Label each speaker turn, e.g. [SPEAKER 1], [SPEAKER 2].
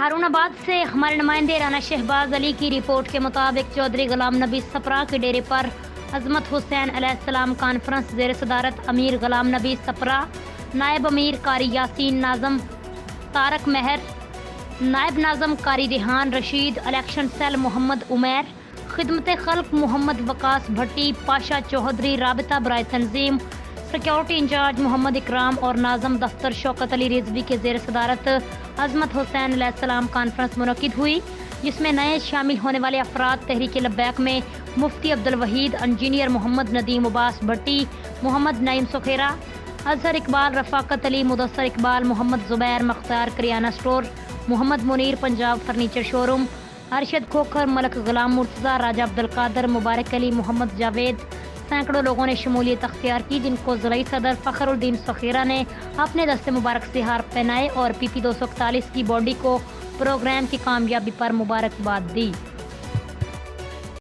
[SPEAKER 1] ہارون آباد سے ہمارے نمائندے رانا شہباز علی کی رپورٹ کے مطابق چودھری غلام نبی سپرا کے ڈیرے پر عظمت حسین علیہ السلام کانفرنس زیر صدارت امیر غلام نبی سپرا، نائب امیر قاری یاسین ناظم طارق مہر، نائب ناظم قاری ریحان رشید، الیکشن سیل محمد عمیر، خدمت خلق محمد وقاص بھٹی، پاشا چودھری، رابطہ برائے تنظیم، سیکیورٹی انچارج محمد اکرام اور ناظم دفتر شوکت علی رضوی کے زیر صدارت عظمت حسین علیہ السلام کانفرنس منعقد ہوئی، جس میں نئے شامل ہونے والے افراد تحریک لبیک میں مفتی عبدالوحید، انجینئر محمد ندیم عباس بھٹی، محمد نعیم سکھیرا، اظہر اقبال، رفاقت علی، مدثر اقبال، محمد زبیر مختار کریانہ سٹور، محمد منیر پنجاب فرنیچر شو روم، ارشد کھوکھر، ملک غلام مرتضیٰ، راجہ عبدالقادر، مبارک علی، محمد جاوید، سینکڑوں لوگوں نے شمولیت اختیار کی، جن کو ضلعی صدر فخر الدین سکھیرا نے اپنے دستے مبارک سے ہار پہنائے اور پی پی 241 کی باڈی کو پروگرام کی کامیابی پر مبارکباد دی۔